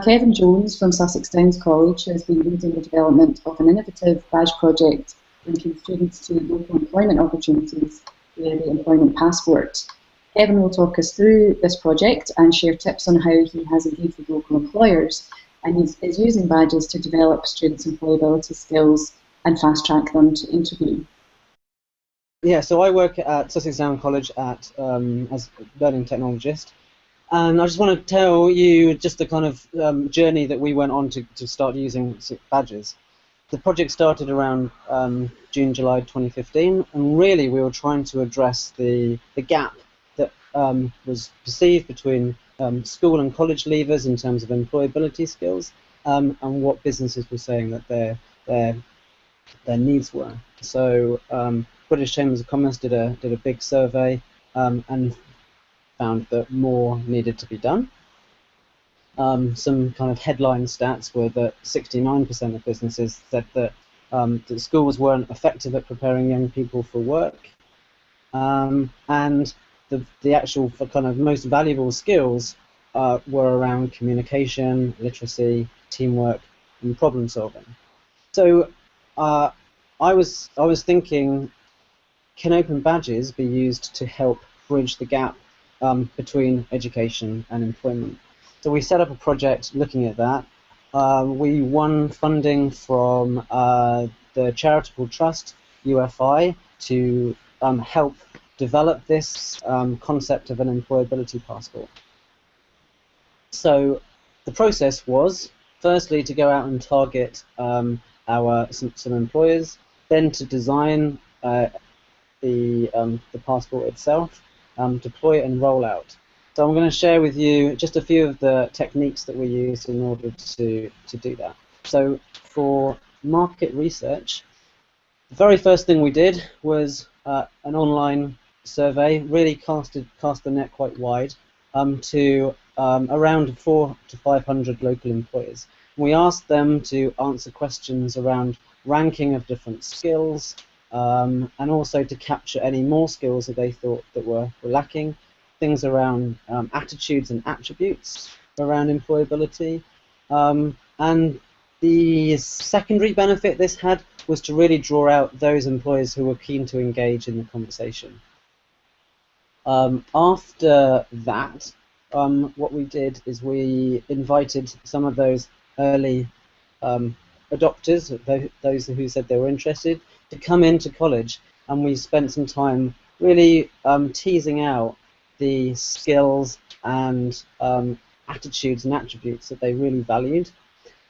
Kevin Jones from Sussex Downs College has been leading the development of an innovative badge project linking students to local employment opportunities via the Employment Passport. Kevin will talk us through this project and share tips on how he has engaged with local employers and is using badges to develop students' employability skills and fast-track them to interview. Yeah, so I work at Sussex Downs College as a learning technologist. And I just want to tell you just the kind of journey that we went on to start using badges. The project started around June, July 2015, and really we were trying to address the gap that was perceived between school and college leavers in terms of employability skills and what businesses were saying that their needs were. So British Chambers of Commerce did a big survey and found that more needed to be done. Some kind of headline stats were that 69% of businesses said that schools weren't effective at preparing young people for work, and the actual kind of most valuable skills were around communication, literacy, teamwork, and problem solving. So I was thinking, can open badges be used to help bridge the gap between education and employment? So we set up a project looking at that. We won funding from the charitable trust UFI to help develop this concept of an employability passport. So the process was firstly to go out and target some employers, then to design the passport itself, deploy it and roll out. So I'm going to share with you just a few of the techniques that we used in order to do that. So for market research, the very first thing we did was an online survey, really cast the net quite wide to around 400 to 500 local employers. We asked them to answer questions around ranking of different skills and also to capture any more skills that they thought that were lacking. Things around attitudes and attributes around employability, and the secondary benefit this had was to really draw out those employers who were keen to engage in the conversation. After that, what we did is we invited some of those early adopters, those who said they were interested, to come into college, and we spent some time really teasing out the skills and attitudes and attributes that they really valued.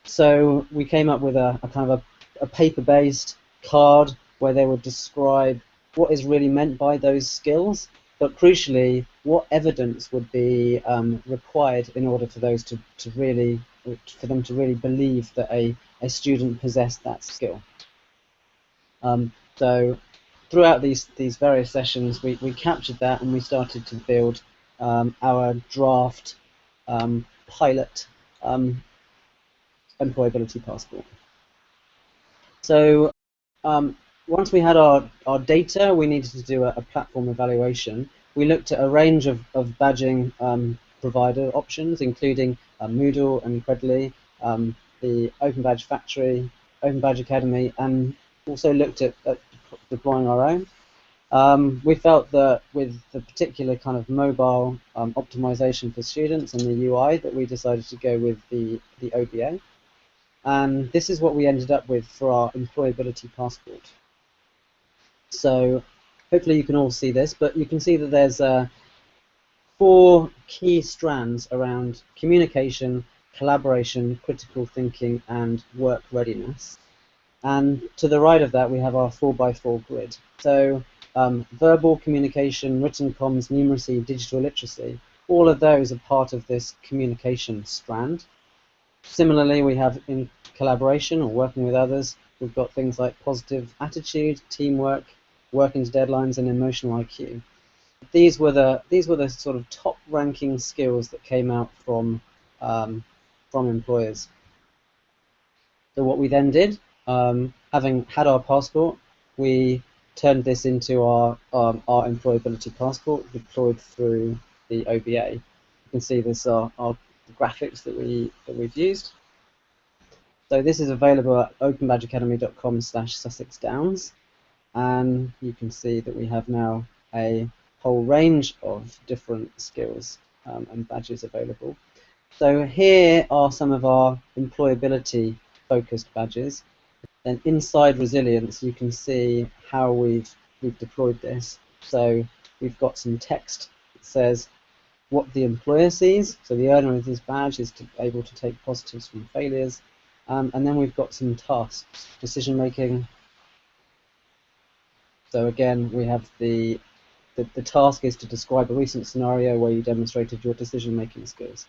So we came up with a kind of a paper-based card where they would describe what is really meant by those skills, but crucially, what evidence would be required in order for those for them to really believe that a student possessed that skill. So throughout these various sessions, we captured that and we started to build our draft pilot employability passport. So once we had our data, we needed to do a platform evaluation. We looked at a range of badging provider options, including Moodle and Credly, the Open Badge Factory, Open Badge Academy, and also looked at deploying our own. We felt that with the particular kind of mobile optimization for students and the UI, that we decided to go with the OBA. And this is what we ended up with for our employability passport. So hopefully you can all see this, but you can see that there's 4 key strands around communication, collaboration, critical thinking, and work readiness. And to the right of that, we have our 4x4 grid. So verbal communication, written comms, numeracy, digital literacy, all of those are part of this communication strand. Similarly, we have in collaboration or working with others, we've got things like positive attitude, teamwork, working to deadlines, and emotional IQ. These were the sort of top-ranking skills that came out from employers. So what we then did, having had our passport, we turned this into our employability passport deployed through the OBA. You can see this our graphics that we've used. So this is available at openbadgeacademy.com/Sussex Downs, and you can see that we have now a whole range of different skills and badges available. So here are some of our employability focused badges. Then inside resilience, you can see how we've deployed this. So we've got some text that says what the employer sees. So the earner of this badge is able to take positives from failures. And then we've got some tasks, decision making. So again, we have the task is to describe a recent scenario where you demonstrated your decision making skills.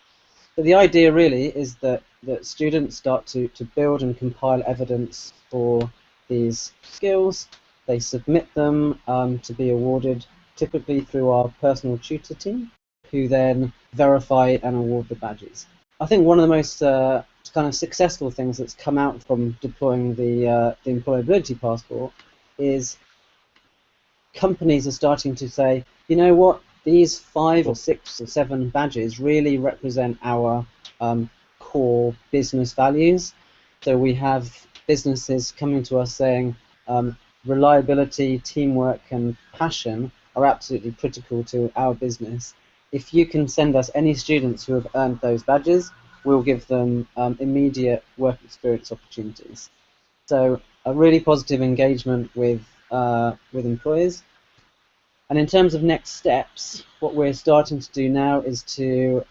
So the idea really is that students start to build and compile evidence for these skills. They submit them to be awarded, typically through our personal tutor team, who then verify and award the badges. I think one of the most kind of successful things that's come out from deploying the employability passport is companies are starting to say, you know what, these 5 or 6 or 7 badges really represent our core business values. So we have businesses coming to us saying reliability, teamwork and passion are absolutely critical to our business. If you can send us any students who have earned those badges, we'll give them immediate work experience opportunities. So a really positive engagement with employers. And in terms of next steps, what we're starting to do now is to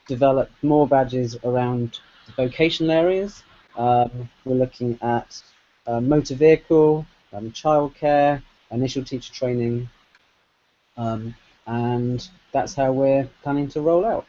develop more badges around the vocational areas. We're looking at motor vehicle, childcare, initial teacher training, and that's how we're planning to roll out.